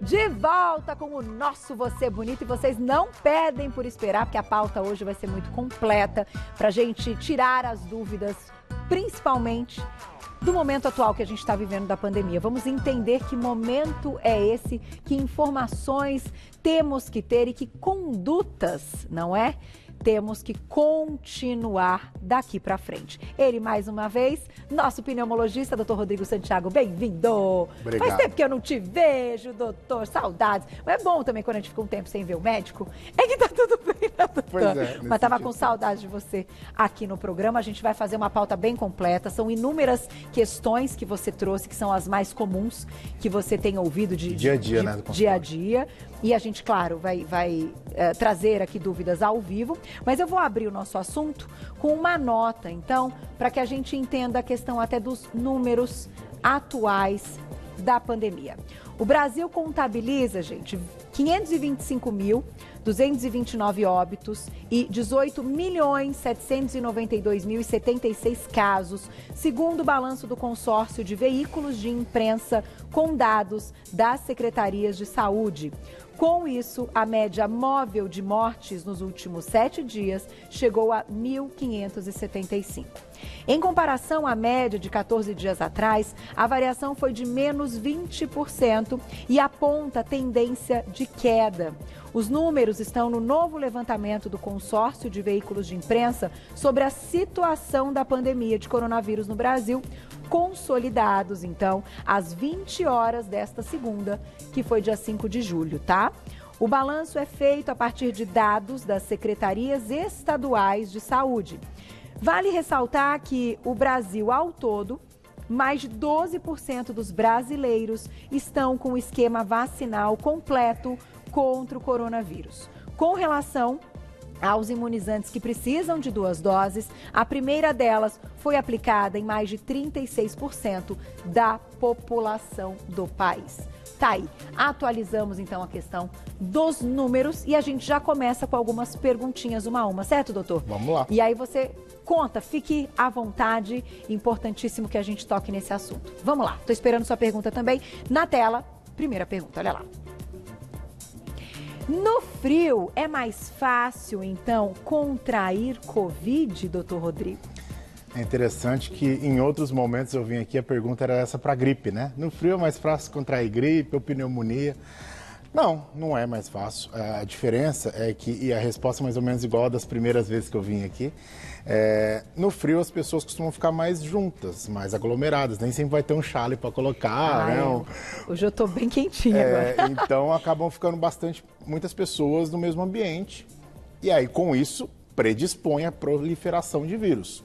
De volta com o nosso Você Bonito, e vocês não perdem por esperar, porque a pauta hoje vai ser muito completa pra gente tirar as dúvidas, principalmente do momento atual que a gente está vivendo da pandemia. Vamos entender que momento é esse, que informações temos que ter e que condutas, não é? Temos que continuar daqui para frente. Ele, mais uma vez, nosso pneumologista, doutor Rodrigo Santiago, bem-vindo. Obrigado. Faz tempo que eu não te vejo, doutor, saudades. Mas é bom também quando a gente fica um tempo sem ver o médico, é que tá tudo bem, né, doutor? Pois é, mas tava com saudade de você aqui no programa. A gente vai fazer uma pauta bem completa. São inúmeras questões que você trouxe, que são as mais comuns que você tem ouvido de dia a dia, né? Dia a dia. E a gente, claro, vai trazer aqui dúvidas ao vivo. Mas eu vou abrir o nosso assunto com uma nota, então, para que a gente entenda a questão até dos números atuais da pandemia. O Brasil contabiliza, gente, 525.229 óbitos e 18.792.076 casos, segundo o balanço do consórcio de veículos de imprensa com dados das secretarias de saúde. Com isso, a média móvel de mortes nos últimos 7 dias chegou a 1.575. Em comparação à média de 14 dias atrás, a variação foi de menos 20% e aponta tendência de queda. Os números estão no novo levantamento do consórcio de veículos de imprensa sobre a situação da pandemia de coronavírus no Brasil, consolidados, então, às 20 horas desta segunda, que foi dia 5 de julho, tá? O balanço é feito a partir de dados das secretarias estaduais de saúde. Vale ressaltar que o Brasil, ao todo, mais de 12% dos brasileiros estão com o esquema vacinal completo contra o coronavírus. Com relação aos imunizantes que precisam de 2 doses, a primeira delas foi aplicada em mais de 36% da população do país. Tá aí, atualizamos então a questão dos números e a gente já começa com algumas perguntinhas uma a uma, certo, doutor? Vamos lá. E aí você conta, fique à vontade, importantíssimo que a gente toque nesse assunto. Vamos lá, tô esperando sua pergunta também na tela. Primeira pergunta, olha lá. No frio, é mais fácil, então, contrair Covid, doutor Rodrigo? É interessante que em outros momentos eu vim aqui, a pergunta era essa para gripe, né? No frio é mais fácil contrair gripe ou pneumonia. Não é mais fácil. A diferença é que, e a resposta é mais ou menos igual a das primeiras vezes que eu vim aqui, no frio as pessoas costumam ficar mais juntas, mais aglomeradas, nem sempre vai ter um chale para colocar, né? Hoje eu tô bem quentinha agora. Então acabam ficando muitas pessoas no mesmo ambiente, e aí com isso predispõe à proliferação de vírus.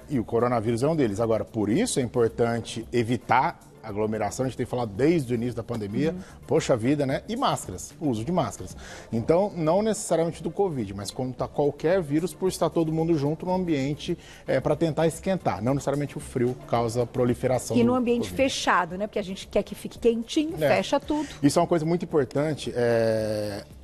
E o coronavírus é um deles. Agora, por isso é importante evitar aglomeração, a gente tem falado desde o início da pandemia, poxa vida, né? E máscaras, o uso de máscaras. Então, não necessariamente do Covid, mas contra qualquer vírus, por estar todo mundo junto no ambiente para tentar esquentar. Não necessariamente o frio causa proliferação. E no ambiente fechado, né? Porque a gente quer que fique quentinho, fecha tudo. Isso é uma coisa muito importante.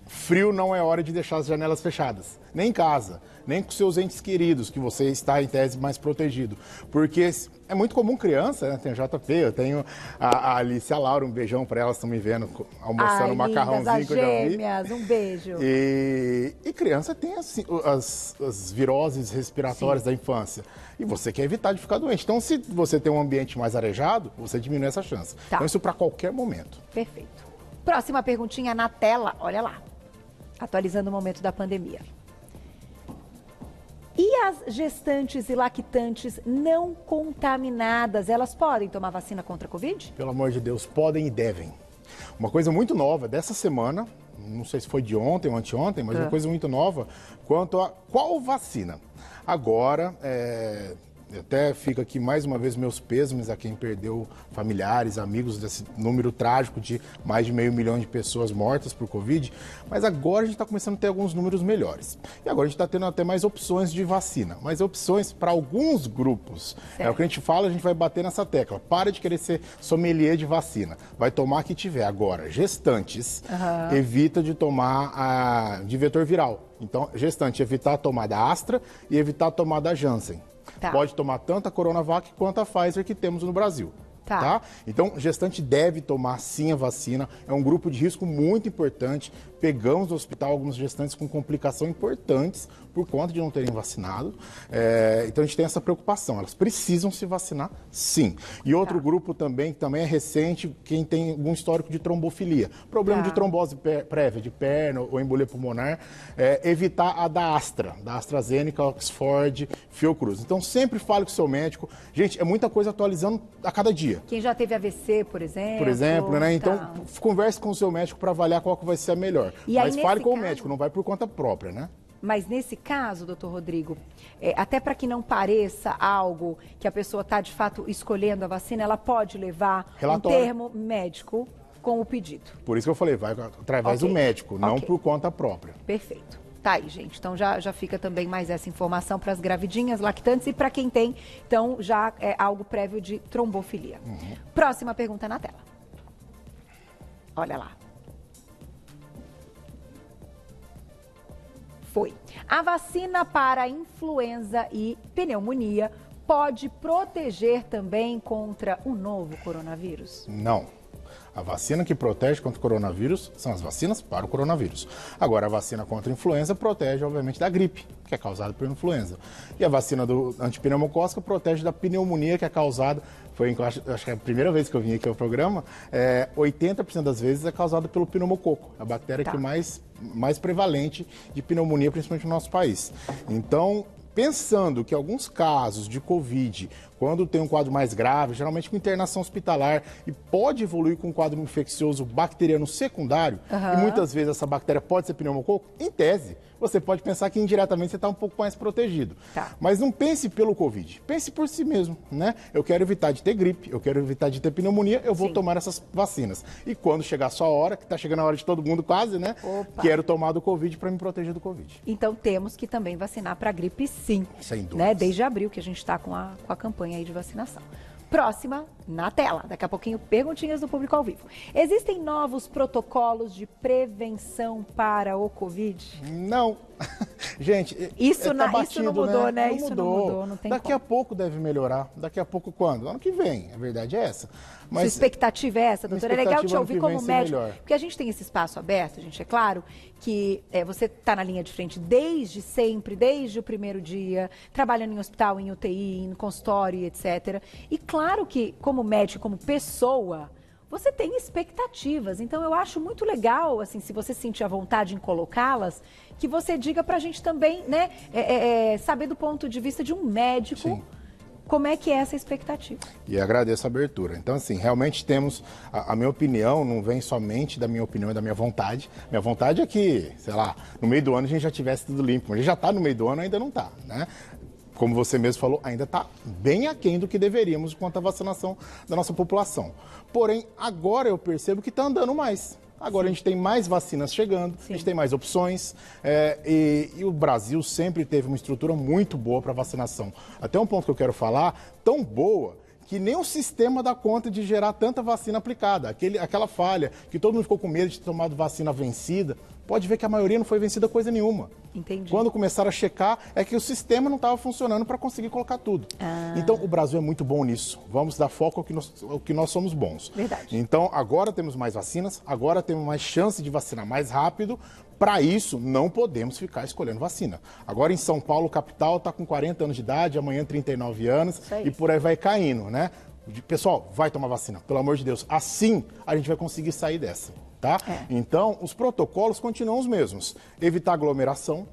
Frio não é hora de deixar as janelas fechadas, nem em casa, nem com seus entes queridos, que você está em tese mais protegido. Porque é muito comum criança, né? Tem a JP, eu tenho a Alice e a Laura, um beijão para elas, estão me vendo almoçando um macarrãozinho que eu já vi. Gêmeas, um beijo. E criança tem assim, as viroses respiratórias da infância. E você quer evitar de ficar doente. Então, se você tem um ambiente mais arejado, você diminui essa chance. Tá. Então, isso para qualquer momento. Perfeito. Próxima perguntinha na tela, olha lá. Atualizando o momento da pandemia. E as gestantes e lactantes não contaminadas, elas podem tomar vacina contra a Covid? Pelo amor de Deus, podem e devem. Uma coisa muito nova dessa semana, não sei se foi de ontem ou anteontem, mas uma coisa muito nova quanto a qual vacina. Agora, até fica aqui mais uma vez meus pêsames a quem perdeu familiares, amigos desse número trágico de mais de 500 mil de pessoas mortas por Covid, mas agora a gente está começando a ter alguns números melhores. E agora a gente está tendo até mais opções de vacina, mas opções para alguns grupos. Certo. É o que a gente fala, a gente vai bater nessa tecla. Para de querer ser sommelier de vacina. Vai tomar que tiver. Agora, gestantes, evita de tomar de vetor viral. Então, gestante, evitar tomar da Astra e evitar tomar da Janssen. Tá. Pode tomar tanto a Coronavac quanto a Pfizer que temos no Brasil. tá? Então, gestante deve tomar sim a vacina, é um grupo de risco muito importante. Pegamos no hospital alguns gestantes com complicações importantes por conta de não terem vacinado. Então, a gente tem essa preocupação. Elas precisam se vacinar, sim. E outro grupo também, que também é recente, quem tem algum histórico de trombofilia. Problema de trombose prévia, de perna ou embolia pulmonar. Evitar a da AstraZeneca, Oxford, Fiocruz. Então, sempre fale com o seu médico. Gente, é muita coisa atualizando a cada dia. Quem já teve AVC, por exemplo. Por exemplo, né? Então, converse com o seu médico para avaliar qual que vai ser a melhor. Mas fale com o médico, não vai por conta própria, né? Mas nesse caso, doutor Rodrigo, até para que não pareça algo que a pessoa está de fato escolhendo a vacina, ela pode levar um termo médico com o pedido. Por isso que eu falei, vai através do médico, não por conta própria. Perfeito. Tá aí, gente. Então já fica também mais essa informação para as gravidinhas, lactantes e para quem tem, então já é algo prévio de trombofilia. Próxima pergunta na tela. Olha lá. Foi. A vacina para influenza e pneumonia pode proteger também contra o novo coronavírus? Não. A vacina que protege contra o coronavírus são as vacinas para o coronavírus. Agora, a vacina contra a influenza protege, obviamente, da gripe, que é causada por influenza. E a vacina do antipneumocócica protege da pneumonia, que é causada, acho que é a primeira vez que eu vim aqui ao programa, 80% das vezes é causada pelo pneumococo, a bactéria que é mais prevalente de pneumonia, principalmente no nosso país. Então, pensando que alguns casos de Covid, quando tem um quadro mais grave, geralmente com internação hospitalar, e pode evoluir com um quadro infeccioso bacteriano secundário, e muitas vezes essa bactéria pode ser pneumococo, em tese, você pode pensar que indiretamente você está um pouco mais protegido. Mas não pense pelo Covid, pense por si mesmo, né? Eu quero evitar de ter gripe, eu quero evitar de ter pneumonia, eu vou tomar essas vacinas. E quando chegar a sua hora, que está chegando a hora de todo mundo quase, né? Quero tomar do Covid para me proteger do Covid. Então temos que também vacinar para gripe sim. Sem dúvida. Né? Desde abril que a gente está com a campanha aí de vacinação. Próxima na tela. Daqui a pouquinho, perguntinhas do público ao vivo. Existem novos protocolos de prevenção para o Covid? Não. Gente, isso não mudou, né? Isso não mudou, não tem Daqui a pouco deve melhorar. Daqui a pouco quando? Ano que vem, a verdade é essa. Mas sua expectativa é essa, doutora? É legal te ouvir como médico, porque a gente tem esse espaço aberto, gente, é claro que você está na linha de frente desde sempre, desde o primeiro dia, trabalhando em hospital, em UTI, em consultório, etc. E claro que, como médico, como pessoa, você tem expectativas. Então, eu acho muito legal, assim, se você sentir a vontade em colocá-las, que você diga pra gente também, né, saber do ponto de vista de um médico. Sim. Como é que é essa expectativa? E agradeço a abertura. Então, assim, realmente temos, a minha opinião não vem somente da minha opinião e da minha vontade. Minha vontade é que, sei lá, no meio do ano a gente já tivesse tudo limpo. Mas a gente já está no meio do ano, ainda não está, né? Como você mesmo falou, ainda está bem aquém do que deveríamos quanto à vacinação da nossa população. Porém, agora eu percebo que está andando mais. Agora a gente tem mais vacinas chegando, a gente tem mais opções e o Brasil sempre teve uma estrutura muito boa para vacinação. Até um ponto que eu quero falar, tão boa que nem o sistema dá conta de gerar tanta vacina aplicada. Aquela falha que todo mundo ficou com medo de ter tomado vacina vencida, pode ver que a maioria não foi vencida coisa nenhuma. Entendi. Quando começaram a checar, é que o sistema não estava funcionando para conseguir colocar tudo. Então, o Brasil é muito bom nisso. Vamos dar foco ao que nós somos bons. Verdade. Então, agora temos mais vacinas, agora temos mais chance de vacinar mais rápido. Para isso, não podemos ficar escolhendo vacina. Agora, em São Paulo, capital, está com 40 anos de idade, amanhã 39 anos, e por aí vai caindo, né? Pessoal, vai tomar vacina, pelo amor de Deus. Assim, a gente vai conseguir sair dessa. Tá? Então, os protocolos continuam os mesmos. Evitar aglomeração,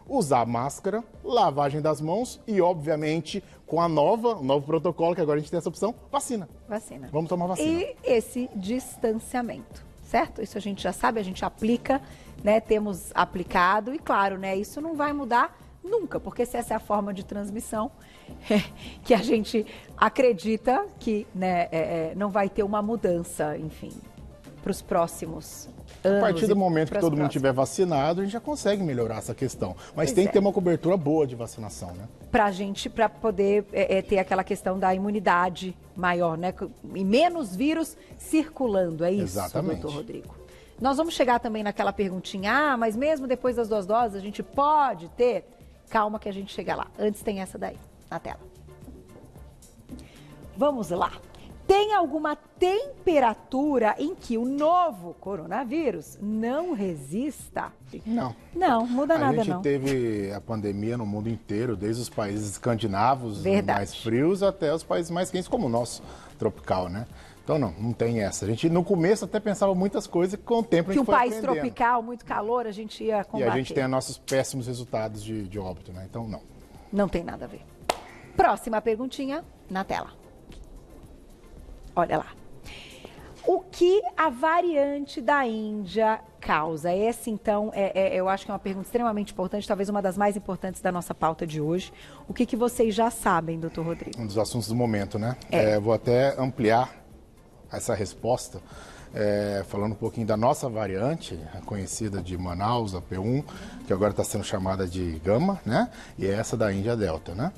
usar máscara, lavagem das mãos e, obviamente, com o novo protocolo, que agora a gente tem essa opção, vacina. Vacina. Vamos tomar vacina. E esse distanciamento, certo? Isso a gente já sabe, a gente aplica, né? Temos aplicado e, claro, né? Isso não vai mudar nunca, porque se essa é a forma de transmissão que a gente acredita que, né, não vai ter uma mudança, enfim, para os próximos anos. A partir do momento que todo mundo estiver vacinado, a gente já consegue melhorar essa questão. Mas tem que ter uma cobertura boa de vacinação, né? Para poder ter aquela questão da imunidade maior, né? E menos vírus circulando, é isso, exatamente, doutor Rodrigo? Nós vamos chegar também naquela perguntinha, mas mesmo depois das 2 doses, a gente pode ter? Calma que a gente chega lá. Antes tem essa daí, na tela. Vamos lá. Tem alguma temperatura em que o novo coronavírus não resista? Não. Não, muda nada não. A gente teve a pandemia no mundo inteiro, desde os países escandinavos mais frios até os países mais quentes, como o nosso, tropical, né? Então não tem essa. A gente no começo até pensava muitas coisas que com o tempo a gente foi aprendendo. Que um país tropical, muito calor, a gente ia combater. E a gente tem nossos péssimos resultados de óbito, né? Então não. Não tem nada a ver. Próxima perguntinha na tela. Olha lá. O que a variante da Índia causa? Essa, então, eu acho que é uma pergunta extremamente importante, talvez uma das mais importantes da nossa pauta de hoje. O que vocês já sabem, doutor Rodrigo? Um dos assuntos do momento, né? Vou até ampliar essa resposta, falando um pouquinho da nossa variante, a conhecida de Manaus, a P1, que agora está sendo chamada de Gama, né? E essa da Índia, Delta, né?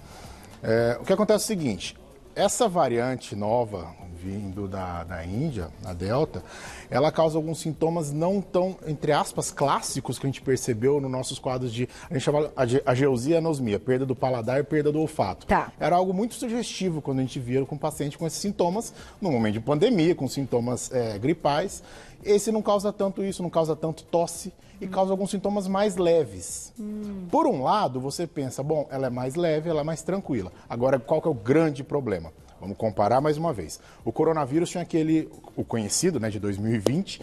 O que acontece é o seguinte, essa variante nova, vindo da Índia, a Delta, ela causa alguns sintomas não tão, entre aspas, clássicos que a gente percebeu nos nossos quadros a gente chama ageusia e anosmia, perda do paladar e perda do olfato. Tá. Era algo muito sugestivo quando a gente via com o paciente com esses sintomas, no momento de pandemia, com sintomas gripais. Esse não causa tanto isso, não causa tanto tosse e causa alguns sintomas mais leves. Por um lado, você pensa, bom, ela é mais leve, ela é mais tranquila. Agora, qual que é o grande problema? Vamos comparar mais uma vez. O coronavírus tinha o conhecido, né, de 2020,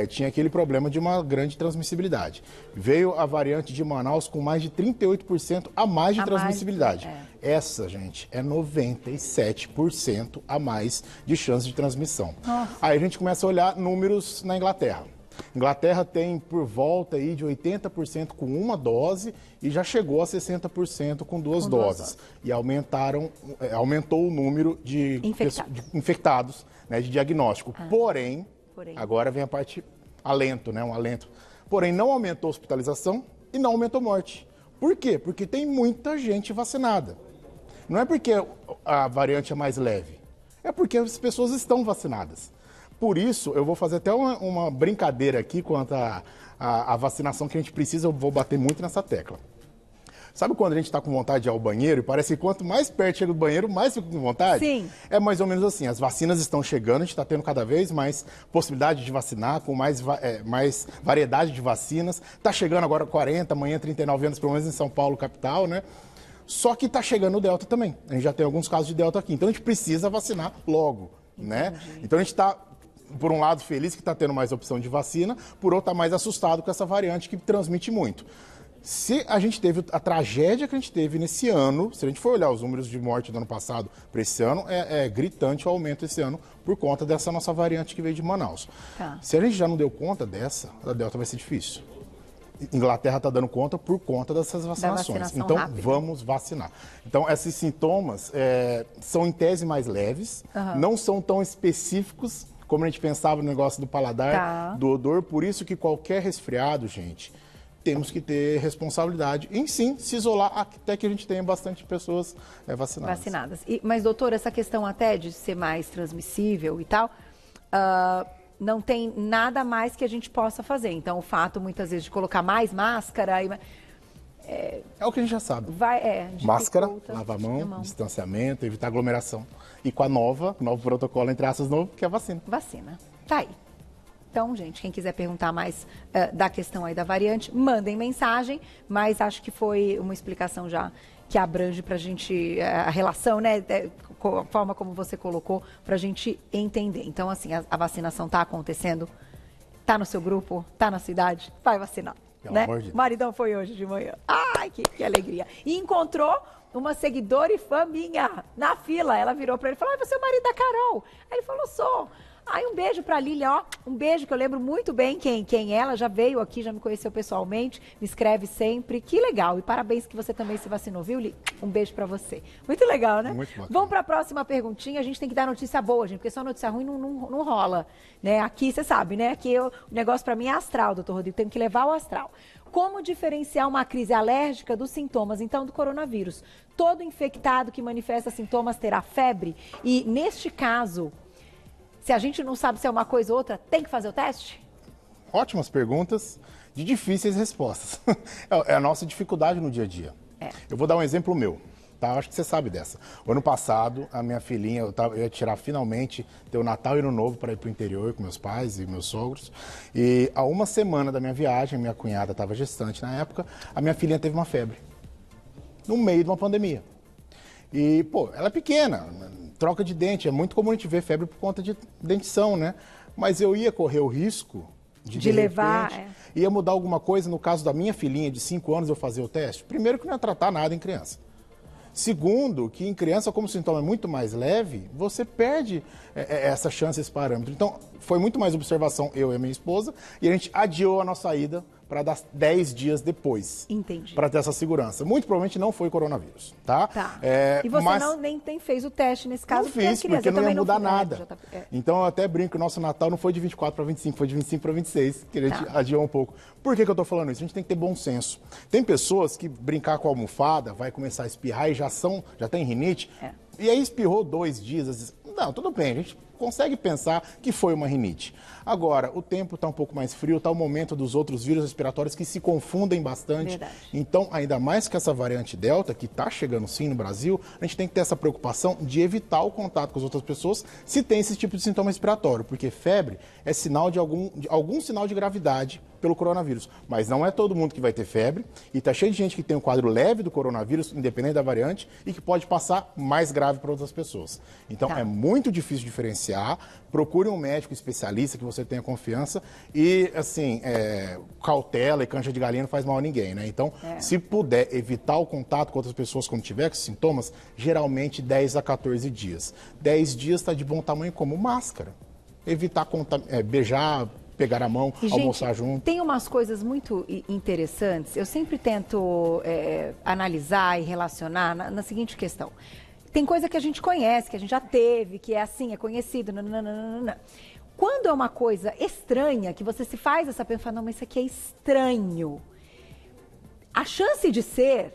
tinha aquele problema de uma grande transmissibilidade. Veio a variante de Manaus com mais de 38% a mais de transmissibilidade. Essa, gente, é 97% a mais de chance de transmissão. Nossa. Aí a gente começa a olhar números na Inglaterra. Inglaterra tem por volta aí de 80% com uma dose e já chegou a 60% com duas doses. E aumentou o número de infectados, né, de diagnóstico. Porém, agora vem a parte alento, né, um alento. Porém, não aumentou a hospitalização e não aumentou a morte. Por quê? Porque tem muita gente vacinada. Não é porque a variante é mais leve, é porque as pessoas estão vacinadas. Por isso, eu vou fazer até uma brincadeira aqui quanto à vacinação que a gente precisa, eu vou bater muito nessa tecla. Sabe quando a gente está com vontade de ir ao banheiro e parece que quanto mais perto chega do banheiro, mais fica com vontade? Sim. É mais ou menos assim, as vacinas estão chegando, a gente está tendo cada vez mais possibilidade de vacinar, com mais variedade de vacinas. Está chegando agora 40, amanhã 39 anos, pelo menos em São Paulo, capital, né? Só que está chegando o Delta também. A gente já tem alguns casos de Delta aqui, então a gente precisa vacinar logo, né? Então a gente está, por um lado, feliz que está tendo mais opção de vacina, por outro, está mais assustado com essa variante que transmite muito. Se a gente teve a tragédia que a gente teve nesse ano, se a gente for olhar os números de morte do ano passado para esse ano, é gritante o aumento esse ano por conta dessa nossa variante que veio de Manaus. Tá. Se a gente já não deu conta dessa, a Delta vai ser difícil. Inglaterra está dando conta por conta dessas vacinações. Então, rápida. Vamos vacinar. Então, esses sintomas são em tese mais leves, não são tão específicos como a gente pensava no negócio do paladar, do odor. Por isso que qualquer resfriado, gente, temos que ter responsabilidade em sim se isolar até que a gente tenha bastante pessoas vacinadas. Mas, doutor, essa questão até de ser mais transmissível e tal, não tem nada mais que a gente possa fazer. Então, o fato, muitas vezes, de colocar mais máscara... É o que a gente já sabe. Máscara, lavar a mão, distanciamento, evitar aglomeração. E com a novo protocolo, entre aspas, novo, que é a vacina. Vacina. Tá aí. Então, gente, quem quiser perguntar mais da questão aí da variante, mandem mensagem, mas acho que foi uma explicação já que abrange pra gente a relação, né, a forma como você colocou, pra gente entender. Então, assim, a vacinação tá acontecendo, tá no seu grupo, tá na cidade, vai vacinar. Né? Maridão foi hoje de manhã. Ai, que alegria. E encontrou uma seguidora e fã minha na fila. Ela virou pra ele e falou: você é o marido da Carol? Aí ele falou: sou. Aí um beijo pra Lília, ó. Um beijo que eu lembro muito bem quem ela. Já veio aqui, já me conheceu pessoalmente. Me escreve sempre. Que legal. E parabéns que você também se vacinou, viu, Li? Um beijo pra você. Muito legal, né? Muito bacana. Vamos pra próxima perguntinha. A gente tem que dar notícia boa, gente, porque só notícia ruim não rola. Né? Aqui, você sabe, né? Aqui o negócio pra mim é astral, doutor Rodrigo. Tem que levar o astral. Como diferenciar uma crise alérgica dos sintomas, então, do coronavírus? Todo infectado que manifesta sintomas terá febre? E, neste caso, se a gente não sabe se é uma coisa ou outra, tem que fazer o teste? Ótimas perguntas de difíceis respostas. É a nossa dificuldade no dia a dia. Eu vou dar um exemplo meu. tá? Acho que você sabe dessa. O ano passado, a minha filhinha, eu ia tirar finalmente, ter o Natal e o Ano Novo para ir para o interior com meus pais e meus sogros. E há uma semana da minha viagem, minha cunhada estava gestante na época, a minha filhinha teve uma febre. No meio de uma pandemia. E, pô, ela é pequena, troca de dente, é muito comum a gente ver febre por conta de dentição, né? Mas eu ia correr o risco de levar... repente, ia mudar alguma coisa, no caso da minha filhinha de 5 anos, eu fazer o teste? Primeiro que não ia tratar nada em criança. Segundo, que em criança, como o sintoma é muito mais leve, você perde essa chance, esse parâmetro. Então, foi muito mais observação, eu e a minha esposa, e a gente adiou a nossa ida para dar 10 dias depois. Entendi. Para ter essa segurança. Muito provavelmente não foi coronavírus, tá? Tá. E você nem fez o teste nesse caso? Não fiz, porque não ia mudar nada. É. Então, eu até brinco que o nosso Natal não foi de 24 para 25, foi de 25 para 26, que a gente adiou um pouco. Por que eu tô falando isso? A gente tem que ter bom senso. Tem pessoas que brincar com a almofada, vai começar a espirrar e já tem rinite, e aí espirrou 2 dias, às vezes, não, tudo bem, a gente consegue pensar que foi uma rinite. Agora, o tempo está um pouco mais frio, está o momento dos outros vírus respiratórios que se confundem bastante. Verdade. Então, ainda mais que essa variante Delta, que está chegando sim no Brasil, a gente tem que ter essa preocupação de evitar o contato com as outras pessoas se tem esse tipo de sintoma respiratório, porque febre é sinal de algum sinal de gravidade pelo coronavírus. Mas não é todo mundo que vai ter febre, e está cheio de gente que tem um quadro leve do coronavírus, independente da variante, e que pode passar mais grave para outras pessoas. Então, é muito difícil diferenciar. Procure um médico especialista que você tenha confiança e, assim, cautela e cancha de galinha não faz mal a ninguém, né? Então, se puder evitar o contato com outras pessoas quando tiver sintomas, geralmente 10 a 14 dias. 10 dias está de bom tamanho como máscara. Evitar beijar, pegar a mão, almoçar junto. Tem umas coisas muito interessantes. Eu sempre tento analisar e relacionar na seguinte questão. Tem coisa que a gente conhece, que a gente já teve, que é assim, é conhecido. Nananana. Quando é uma coisa estranha, que você se faz essa pergunta, fala, não, mas isso aqui é estranho. A chance de ser,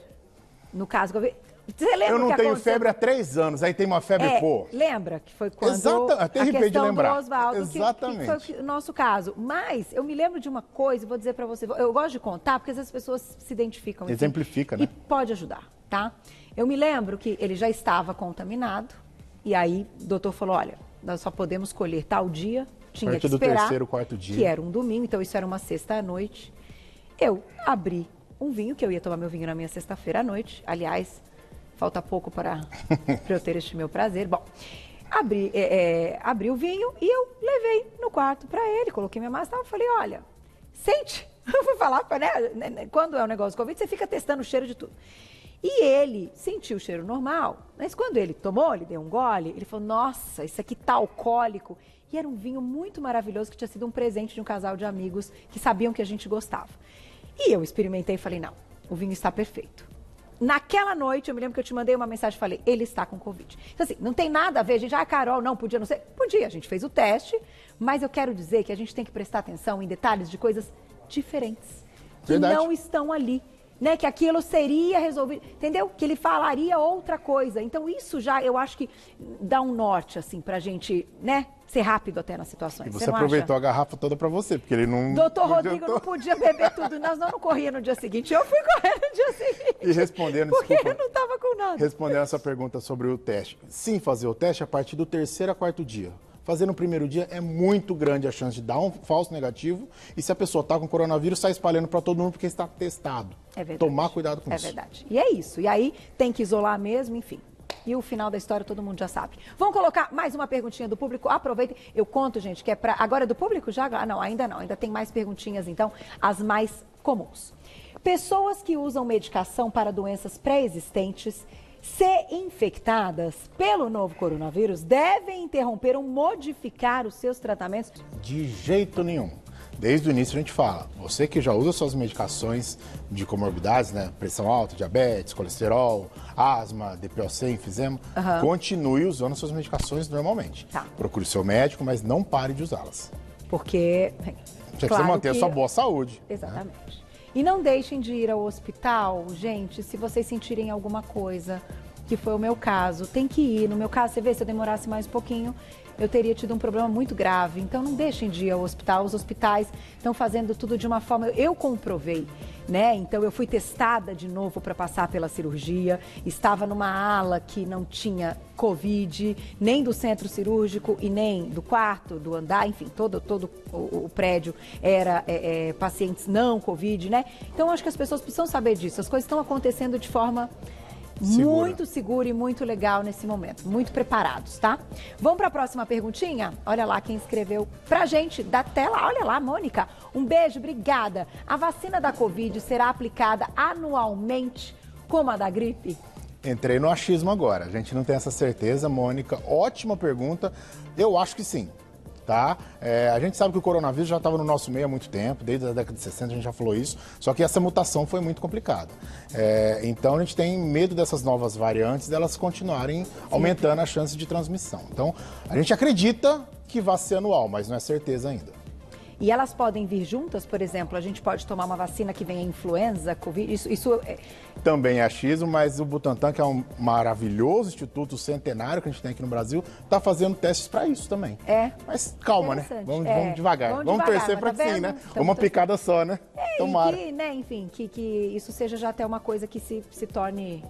no caso, você lembra eu não que tenho aconteceu? febre há 3 anos, aí tem uma febre, pô. Lembra que foi quando até a questão questão de lembrar. do Oswaldo, Exatamente. que foi o nosso caso. Mas eu me lembro de uma coisa, vou dizer pra você, eu gosto de contar, porque às vezes as pessoas se identificam. Exemplifica, né? E pode ajudar, tá? Eu me lembro que ele já estava contaminado, e aí o doutor falou, olha, nós só podemos colher tal dia, tinha que esperar. Do terceiro, quarto dia. Que era um domingo, então isso era uma sexta à noite. Eu abri um vinho, que eu ia tomar meu vinho na minha sexta-feira à noite, aliás... Falta pouco para eu ter este meu prazer. Bom, abri o vinho e eu levei no quarto para ele, coloquei minha máscara e falei, olha, sente. Eu fui falar, né, quando é um negócio de Covid, você fica testando o cheiro de tudo. E ele sentiu o cheiro normal, mas quando ele tomou, ele deu um gole, ele falou, nossa, isso aqui tá alcoólico. E era um vinho muito maravilhoso que tinha sido um presente de um casal de amigos que sabiam que a gente gostava. E eu experimentei e falei, não, o vinho está perfeito. Naquela noite, eu me lembro que eu te mandei uma mensagem e falei, ele está com Covid. Então, assim, não tem nada a ver, gente, Carol, não, podia não ser. Podia, a gente fez o teste, mas eu quero dizer que a gente tem que prestar atenção em detalhes de coisas diferentes, que não estão ali, né? Que aquilo seria resolvido, entendeu? Que ele falaria outra coisa. Então, isso já, eu acho que dá um norte, assim, pra gente, né? Ser rápido até nas situações. E você aproveitou a garrafa toda pra você, porque ele não... Doutor Rodrigo não podia beber tudo, nós não corria no dia seguinte, eu fui correr no dia seguinte. E respondendo, porque desculpa, eu não estava com nada. Respondendo essa pergunta sobre o teste. Sim, fazer o teste a partir do 3º a 4º dia. Fazer no primeiro dia é muito grande a chance de dar um falso negativo e se a pessoa está com coronavírus, sai espalhando para todo mundo porque está testado. É verdade. Tomar cuidado com isso. É verdade. E é isso. E aí tem que isolar mesmo, enfim. E o final da história todo mundo já sabe. Vamos colocar mais uma perguntinha do público. Aproveitem. Eu conto, gente, que é para... Agora é do público já? Ah, não, ainda não. Ainda tem mais perguntinhas, então, as mais comuns. Pessoas que usam medicação para doenças pré-existentes, se infectadas pelo novo coronavírus, devem interromper ou modificar os seus tratamentos? De jeito nenhum. Desde o início a gente fala, você que já usa suas medicações de comorbidades, né? Pressão alta, diabetes, colesterol, asma, DPOC, enfisema, continue usando suas medicações normalmente. Tá. Procure seu médico, mas não pare de usá-las. Porque... Já que você manter a sua boa saúde. Exatamente. Né? E não deixem de ir ao hospital, gente, se vocês sentirem alguma coisa. que foi o meu caso. Tem que ir. No meu caso, você vê, se eu demorasse mais um pouquinho, eu teria tido um problema muito grave. Então, não deixem de ir ao hospital. Os hospitais estão fazendo tudo de uma forma... Eu comprovei, né? Então, eu fui testada de novo para passar pela cirurgia. Estava numa ala que não tinha Covid, nem do centro cirúrgico e nem do quarto, do andar. Enfim, todo o prédio era pacientes não Covid, né? Então, acho que as pessoas precisam saber disso. As coisas estão acontecendo de forma... muito seguro e muito legal nesse momento, muito preparados, tá? Vamos para a próxima perguntinha? Olha lá quem escreveu pra gente da tela, olha lá, Mônica. Um beijo, obrigada. A vacina da Covid será aplicada anualmente como a da gripe? Entrei no achismo agora, a gente não tem essa certeza, Mônica. Ótima pergunta, eu acho que sim. Tá? A gente sabe que o coronavírus já estava no nosso meio há muito tempo, desde a década de 60 a gente já falou isso, só que essa mutação foi muito complicada. Então a gente tem medo dessas novas variantes, delas continuarem aumentando a chance de transmissão. Então a gente acredita que vai ser anual, mas não é certeza ainda. E elas podem vir juntas, por exemplo, a gente pode tomar uma vacina que vem a influenza, Covid, isso Também é achismo, mas o Butantan, que é um maravilhoso instituto centenário que a gente tem aqui no Brasil, está fazendo testes para isso também. Mas calma, né? Vamos devagar. Vamos torcer para que sim, né? Uma picada só, né? Tomara. E que, né, enfim, que isso seja já até uma coisa que se torne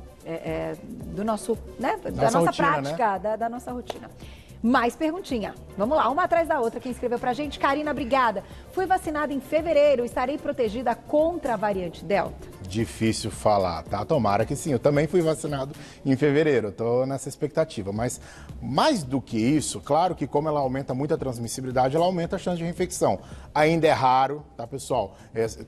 do nosso, né? Da nossa rotina, prática, né? da nossa rotina. Mais perguntinha. Vamos lá, uma atrás da outra. Quem escreveu pra gente? Karina, obrigada. Fui vacinada em fevereiro, estarei protegida contra a variante Delta? Difícil falar, tá? Tomara que sim. Eu também fui vacinado em fevereiro, tô nessa expectativa. Mas mais do que isso, claro que como ela aumenta muito a transmissibilidade, ela aumenta a chance de reinfecção. Ainda é raro, tá, pessoal?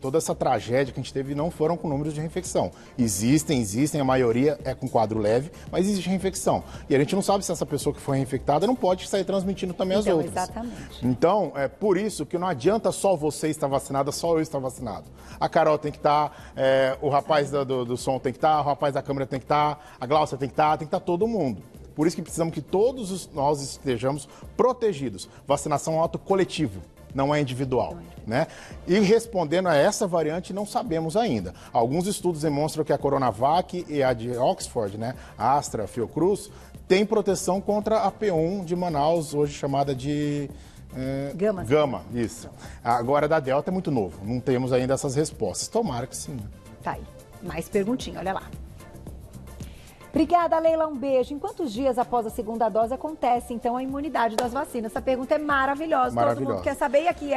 Toda essa tragédia que a gente teve não foram com números de reinfecção. Existem, a maioria é com quadro leve, mas existe reinfecção. E a gente não sabe se essa pessoa que foi reinfectada não pode sair transmitindo também as outras. Exatamente. Então, é por isso que não adianta só você estar vacinada, só eu estar vacinado. A Carol tem que estar, o rapaz do som tem que estar, o rapaz da câmera tem que estar, a Glaucia tem que estar todo mundo. Por isso que precisamos que todos nós estejamos protegidos. Vacinação é um ato coletivo, não é individual, né? E respondendo a essa variante, não sabemos ainda. Alguns estudos demonstram que a Coronavac e a de Oxford, né, a Astra, Fiocruz, tem proteção contra a P1 de Manaus, hoje chamada de... Gama, isso. Agora, da Delta é muito novo, não temos ainda essas respostas. Tomara que sim. Tá aí. Mais perguntinha, olha lá. Obrigada, Leila, um beijo. Em quantos dias após a segunda dose acontece, então, a imunidade das vacinas? Essa pergunta é maravilhosa. Todo mundo quer saber, e aqui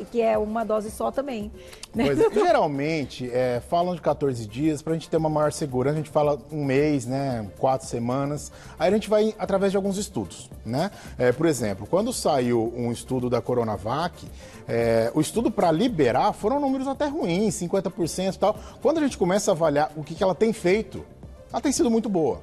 que é uma dose só também. Pois é, geralmente, falam de 14 dias para a gente ter uma maior segurança. A gente fala um mês, né, 4 semanas. Aí a gente vai através de alguns estudos, né? Por exemplo, quando saiu um estudo da Coronavac, o estudo para liberar foram números até ruins, 50% e tal. Quando a gente começa a avaliar o que ela tem feito, ela tem sido muito boa.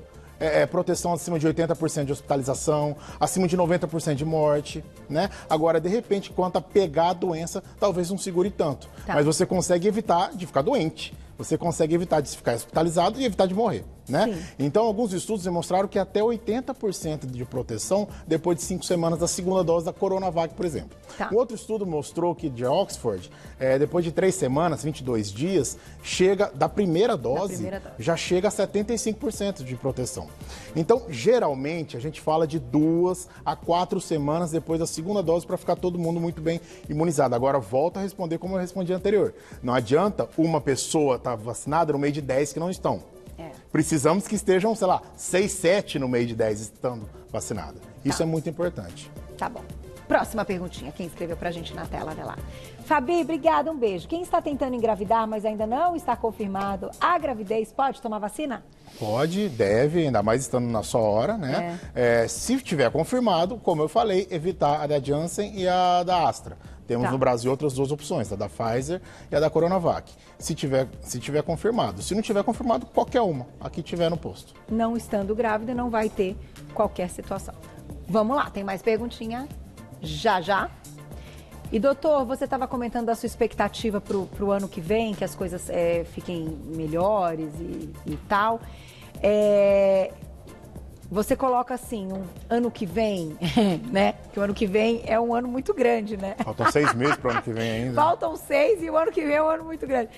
Proteção acima de 80% de hospitalização, acima de 90% de morte, né? Agora, de repente, quanto a pegar a doença, talvez não segure tanto. Tá. Mas você consegue evitar de ficar doente. Você consegue evitar de ficar hospitalizado e evitar de morrer, né? Sim. Então, alguns estudos demonstraram que até 80% de proteção depois de 5 semanas da segunda dose da Coronavac, por exemplo. Tá. Um outro estudo mostrou que de Oxford, depois de 3 semanas, 22 dias, chega da primeira dose, já chega a 75% de proteção. Então, geralmente, a gente fala de 2 a 4 semanas depois da segunda dose para ficar todo mundo muito bem imunizado. Agora, volto a responder como eu respondi anterior. Não adianta uma pessoa estar vacinada no meio de 10 que não estão. Precisamos que estejam, sei lá, 6, 7 no meio de 10 estando vacinadas. Isso é muito importante. Tá bom. Próxima perguntinha. Quem escreveu pra gente na tela, olha lá. Fabi, obrigada, um beijo. Quem está tentando engravidar, mas ainda não está confirmado a gravidez, pode tomar vacina? Pode, deve, ainda mais estando na sua hora, né? Se tiver confirmado, como eu falei, evitar a da Janssen e a da Astra. Temos no Brasil outras 2 opções, a da Pfizer e a da Coronavac. Se tiver confirmado. Se não tiver confirmado, qualquer uma, aqui tiver no posto. Não estando grávida, não vai ter qualquer situação. Vamos lá, tem mais perguntinha? Já. E, doutor, você estava comentando da sua expectativa para o ano que vem, que as coisas fiquem melhores e tal. Você coloca assim, um ano que vem, né? Que o ano que vem é um ano muito grande, né? Faltam 6 meses para o ano que vem ainda. Faltam 6 e o ano que vem é um ano muito grande.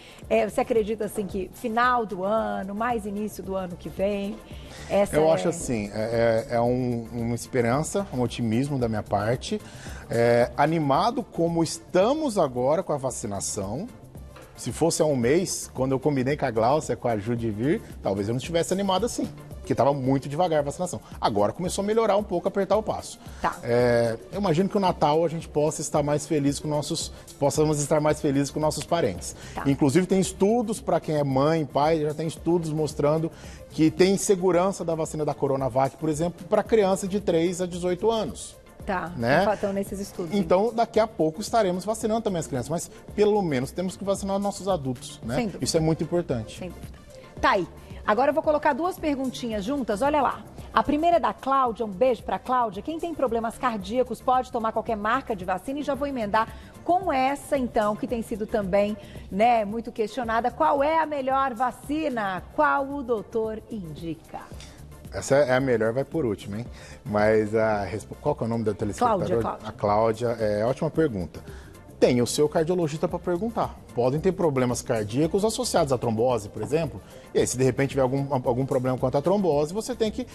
Você acredita assim que final do ano, mais início do ano que vem? Eu acho assim, uma esperança, um otimismo da minha parte. Animado como estamos agora com a vacinação. Se fosse há um mês, quando eu combinei com a Gláucia, com a Ju de vir, talvez eu não estivesse animado assim. Porque estava muito devagar a vacinação. Agora começou a melhorar um pouco, apertar o passo. Tá. Eu imagino que o Natal a gente possamos estar mais felizes com nossos parentes. Tá. Inclusive tem estudos para quem é mãe, pai, já tem estudos mostrando que tem segurança da vacina da Coronavac, por exemplo, para crianças de 3 a 18 anos. Tá, né? Estão nesses estudos. Então, daqui a pouco estaremos vacinando também as crianças, mas pelo menos temos que vacinar os nossos adultos, né? Sem dúvida. Isso é muito importante. Sem dúvida. Tá aí. Agora eu vou colocar 2 perguntinhas juntas, olha lá. A primeira é da Cláudia, um beijo pra Cláudia. Quem tem problemas cardíacos pode tomar qualquer marca de vacina, e já vou emendar com essa, então, que tem sido também, né, muito questionada. Qual é a melhor vacina? Qual o doutor indica? Essa é a melhor, vai por último, hein? Mas qual que é o nome da telespectadora? Cláudia. A Cláudia, ótima pergunta. Tem o seu cardiologista para perguntar. Podem ter problemas cardíacos associados à trombose, por exemplo. E aí, se de repente tiver algum problema quanto à trombose, você tem que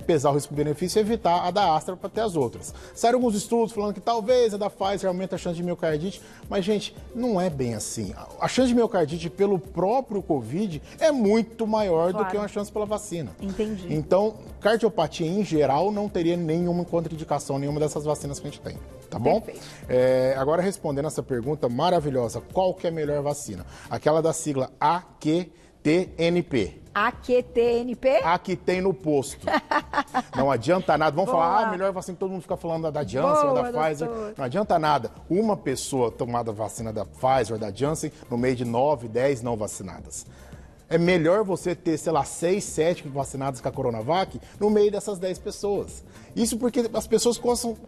pesar o risco-benefício e evitar a da Astra para ter as outras. Saíram alguns estudos falando que talvez a da Pfizer aumenta a chance de miocardite, mas, gente, não é bem assim. A chance de miocardite pelo próprio Covid é muito maior do que uma chance pela vacina. Entendi. Então, cardiopatia em geral não teria nenhuma contraindicação, nenhuma dessas vacinas que a gente tem. Tá bom? Agora, respondendo essa pergunta maravilhosa, qual que é a melhor vacina? Aquela da sigla AQTNP. AQTNP? A que tem no posto. Não adianta nada. Vamos falar, a melhor vacina, todo mundo fica falando da Janssen ou da Pfizer. Não adianta nada. Uma pessoa tomada a vacina da Pfizer ou da Janssen no meio de 9, 10 não vacinadas. É melhor você ter, sei lá, 6, 7 vacinados com a Coronavac no meio dessas 10 pessoas. Isso porque as pessoas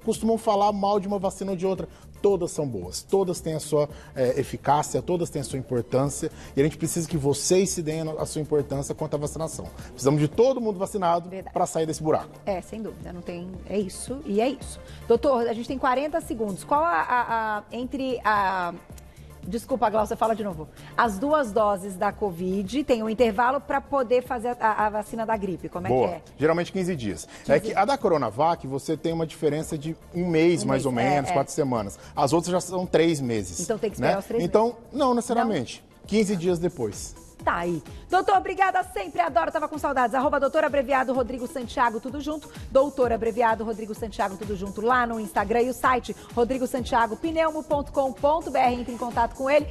costumam falar mal de uma vacina ou de outra. Todas são boas, todas têm a sua eficácia, todas têm a sua importância. E a gente precisa que vocês se deem a sua importância quanto à vacinação. Precisamos de todo mundo vacinado para sair desse buraco. Sem dúvida, não tem... É isso e é isso. Doutor, a gente tem 40 segundos. Qual Desculpa, Glaucia, fala de novo. As 2 doses da Covid tem um intervalo para poder fazer a vacina da gripe. Como é que é? Geralmente 15 dias. É que a da Coronavac, você tem uma diferença de um mês, mais ou menos, 4 semanas. As outras já são 3 meses. Então tem que esperar os 3 meses. Então, não necessariamente. 15 dias depois. Tá aí. Doutor, obrigada sempre. Adoro, tava com saudades. @, doutor abreviado Rodrigo Santiago, tudo junto. Doutor abreviado Rodrigo Santiago, tudo junto, lá no Instagram. E o site rodrigosantiagopneumo.com.br. Entre em contato com ele.